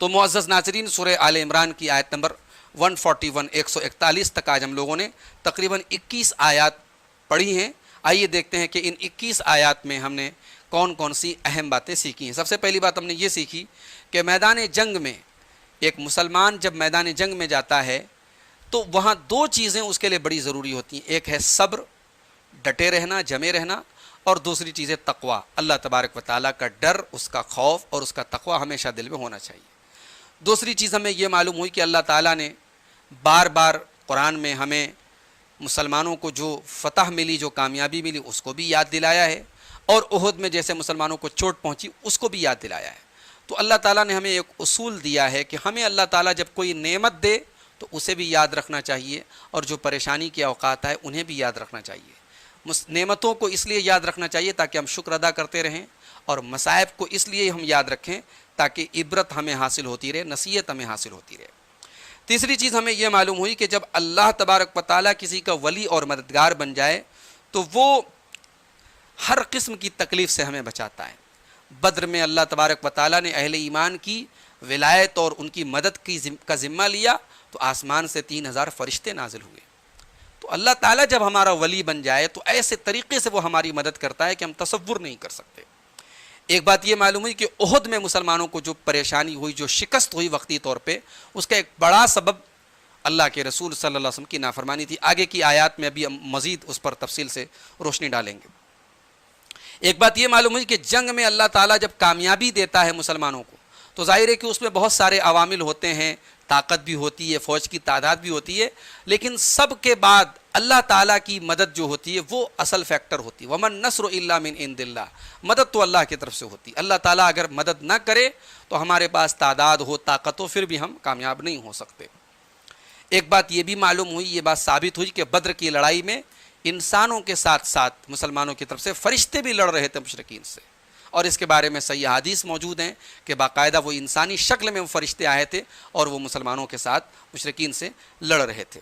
تو معزز ناظرین، سورہ آل عمران کی آیت نمبر 141 141 تک آج ہم لوگوں نے تقریباً 21 آیات پڑھی ہیں۔ آئیے دیکھتے ہیں کہ ان 21 آیات میں ہم نے کون کون سی اہم باتیں سیکھی ہیں۔ سب سے پہلی بات ہم نے یہ سیکھی کہ میدان جنگ میں ایک مسلمان جب میدان جنگ میں جاتا ہے تو وہاں دو چیزیں اس کے لیے بڑی ضروری ہوتی ہیں، ایک ہے صبر، ڈٹے رہنا، جمے رہنا، اور دوسری چیز ہے تقوی، اللہ تبارک و تعالیٰ کا ڈر، اس کا خوف اور اس کا تقوی ہمیشہ دل میں ہونا چاہیے۔ دوسری چیز ہمیں یہ معلوم ہوئی کہ اللہ تعالیٰ نے بار بار قرآن میں ہمیں مسلمانوں کو جو فتح ملی، جو کامیابی ملی، اس کو بھی یاد دلایا ہے، اور احد میں جیسے مسلمانوں کو چوٹ پہنچی اس کو بھی یاد دلایا ہے۔ تو اللہ تعالیٰ نے ہمیں ایک اصول دیا ہے کہ ہمیں اللہ تعالیٰ جب کوئی نعمت دے تو اسے بھی یاد رکھنا چاہیے، اور جو پریشانی کے اوقات آئے انہیں بھی یاد رکھنا چاہیے۔ نعمتوں کو اس لیے یاد رکھنا چاہیے تاکہ ہم شکر ادا کرتے رہیں، اور مصائب کو اس لیے ہم یاد رکھیں تاکہ عبرت ہمیں حاصل ہوتی رہے، نصیحت ہمیں حاصل ہوتی رہے۔ تیسری چیز ہمیں یہ معلوم ہوئی کہ جب اللہ تبارک و تعالیٰ کسی کا ولی اور مددگار بن جائے تو وہ ہر قسم کی تکلیف سے ہمیں بچاتا ہے۔ بدر میں اللہ تبارک و تعالیٰ نے اہل ایمان کی ولایت اور ان کی مدد کا ذمہ لیا تو آسمان سے 3000 فرشتے نازل ہوئے۔ تو اللہ تعالیٰ جب ہمارا ولی بن جائے تو ایسے طریقے سے وہ ہماری مدد کرتا ہے کہ ہم تصور نہیں کر سکتے۔ ایک بات یہ معلوم ہوئی کہ احد میں مسلمانوں کو جو پریشانی ہوئی، جو شکست ہوئی وقتی طور پہ، اس کا ایک بڑا سبب اللہ کے رسول صلی اللہ علیہ وسلم کی نافرمانی تھی۔ آگے کی آیات میں ابھی ہم مزید اس پر تفصیل سے روشنی ڈالیں گے۔ ایک بات یہ معلوم ہوئی کہ جنگ میں اللہ تعالیٰ جب کامیابی دیتا ہے مسلمانوں کو تو ظاہر ہے کہ اس میں بہت سارے عوامل ہوتے ہیں، طاقت بھی ہوتی ہے، فوج کی تعداد بھی ہوتی ہے، لیکن سب کے بعد اللہ تعالیٰ کی مدد جو ہوتی ہے وہ اصل فیکٹر ہوتی ہے۔ وَمَن نَّصْرُ إِلَّا مِنْ عِندِ اللَّهِ، مدد تو اللہ کی طرف سے ہوتی ہے۔ اللہ تعالیٰ اگر مدد نہ کرے تو ہمارے پاس تعداد ہو، طاقت ہو، پھر بھی ہم کامیاب نہیں ہو سکتے۔ ایک بات یہ بھی معلوم ہوئی، یہ بات ثابت ہوئی کہ بدر کی لڑائی میں انسانوں کے ساتھ ساتھ مسلمانوں کی طرف سے فرشتے بھی لڑ رہے تھے مشرکین سے، اور اس کے بارے میں صحیح حدیث موجود ہیں کہ باقاعدہ وہ انسانی شکل میں وہ فرشتے آئے تھے اور وہ مسلمانوں کے ساتھ مشرکین سے لڑ رہے تھے۔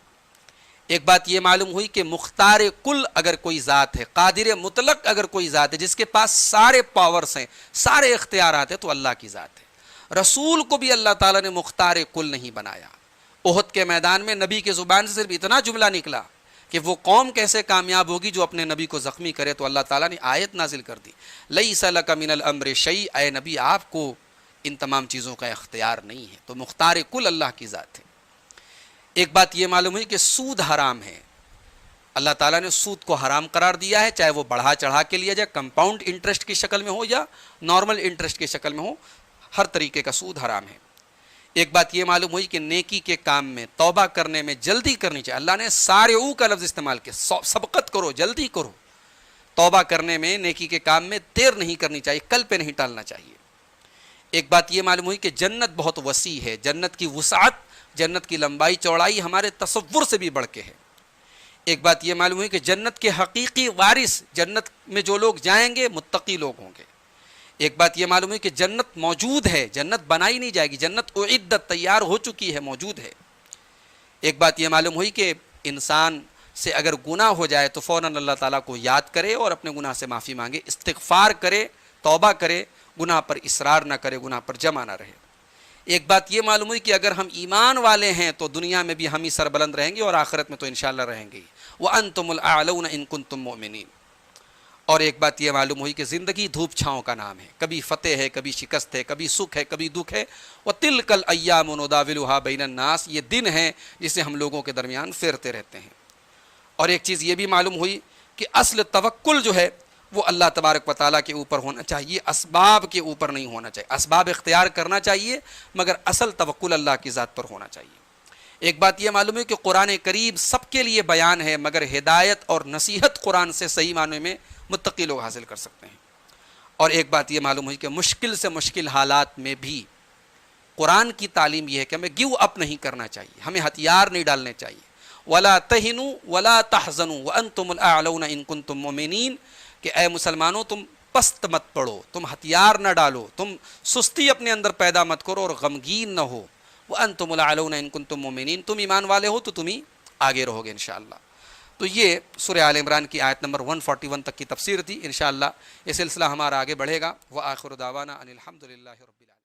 ایک بات یہ معلوم ہوئی کہ مختار کل اگر کوئی ذات ہے، قادر مطلق اگر کوئی ذات ہے جس کے پاس سارے پاورز ہیں، سارے اختیارات ہیں، تو اللہ کی ذات ہے۔ رسول کو بھی اللہ تعالیٰ نے مختار کل نہیں بنایا۔ احد کے میدان میں نبی کے زبان سے صرف اتنا جملہ نکلا کہ وہ قوم کیسے کامیاب ہوگی جو اپنے نبی کو زخمی کرے، تو اللہ تعالیٰ نے آیت نازل کر دی، لیس لک من الامر شیء، اے نبی آپ کو ان تمام چیزوں کا اختیار نہیں ہے۔ تو مختار کل اللہ کی ذات ہے۔ ایک بات یہ معلوم ہوئی کہ سود حرام ہے۔ اللہ تعالیٰ نے سود کو حرام قرار دیا ہے، چاہے وہ بڑھا چڑھا کے لیا جائے، کمپاؤنڈ انٹرسٹ کی شکل میں ہو یا نارمل انٹرسٹ کی شکل میں ہو، ہر طریقے کا سود حرام ہے۔ ایک بات یہ معلوم ہوئی کہ نیکی کے کام میں، توبہ کرنے میں جلدی کرنی چاہیے۔ اللہ نے سارعوا کا لفظ استعمال کیا، سبقت کرو، جلدی کرو۔ توبہ کرنے میں، نیکی کے کام میں دیر نہیں کرنی چاہیے، کل پہ نہیں ٹالنا چاہیے۔ ایک بات یہ معلوم ہوئی کہ جنت بہت وسیع ہے، جنت کی وسعت، جنت کی لمبائی چوڑائی ہمارے تصور سے بھی بڑھ کے ہے۔ ایک بات یہ معلوم ہوئی کہ جنت کے حقیقی وارث، جنت میں جو لوگ جائیں گے متقی لوگ ہوں گے۔ ایک بات یہ معلوم ہوئی کہ جنت موجود ہے، جنت بنائی نہیں جائے گی، جنت اعدت، تیار ہو چکی ہے، موجود ہے۔ ایک بات یہ معلوم ہوئی کہ انسان سے اگر گناہ ہو جائے تو فوراً اللہ تعالیٰ کو یاد کرے اور اپنے گناہ سے معافی مانگے، استغفار کرے، توبہ کرے، گناہ پر اصرار نہ کرے، گناہ پر جمع نہ رہے۔ ایک بات یہ معلوم ہوئی کہ اگر ہم ایمان والے ہیں تو دنیا میں بھی ہم ہی سربلند رہیں گے اور آخرت میں تو انشاءاللہ رہیں گے۔ وَأَنْتُمُ الْأَعْلَوْنَ إِن كُنتُم مُؤْمِنِينَ۔ اور ایک بات یہ معلوم ہوئی کہ زندگی دھوپ چھاؤں کا نام ہے، کبھی فتح ہے، کبھی شکست ہے، کبھی سکھ ہے، کبھی دکھ ہے۔ وَتِلْكَ الْأَيَّامُ نُدَاوِلُهَا بَيْنَ النَّاسِ، یہ دن ہیں جسے ہم لوگوں کے درمیان پھیرتے رہتے ہیں۔ اور ایک چیز یہ بھی معلوم ہوئی کہ اصل توکل جو ہے وہ اللہ تبارک و تعالیٰ کے اوپر ہونا چاہیے، اسباب کے اوپر نہیں ہونا چاہیے۔ اسباب اختیار کرنا چاہیے مگر اصل توکل اللہ کی ذات پر ہونا چاہیے۔ ایک بات یہ معلوم ہے کہ قرآن کریم سب کے لیے بیان ہے مگر ہدایت اور نصیحت قرآن سے صحیح معنی میں متقی لوگ حاصل کر سکتے ہیں۔ اور ایک بات یہ معلوم ہوئی کہ مشکل سے مشکل حالات میں بھی قرآن کی تعلیم یہ ہے کہ ہمیں گیو اپ نہیں کرنا چاہیے، ہمیں ہتھیار نہیں ڈالنے چاہیے۔ وَلَا تَهِنُوا وَلَا تَحْزَنُوا وَأَنْتُمُ الْأَعْلَوْنَ إِن كُنتُم مُؤْمِنِينَ، کہ اے مسلمانوں تم پست مت پڑو، تم ہتھیار نہ ڈالو، تم سستی اپنے اندر پیدا مت کرو اور غمگین نہ ہو۔ وَأَنْتُمُ الْأَعْلَوْنَ إِن كُنتُم مُؤْمِنِينَ، تم ایمان والے ہو تو تم ہی آگے رہو گے انشاءاللہ۔ تو یہ سورہ آل عمران کی آیت نمبر 141 تک کی تفسیر تھی۔ انشاءاللہ یہ سلسلہ ہمارا آگے بڑھے گا۔ وآخر دعوانا ان الحمد للہ رب العالمین۔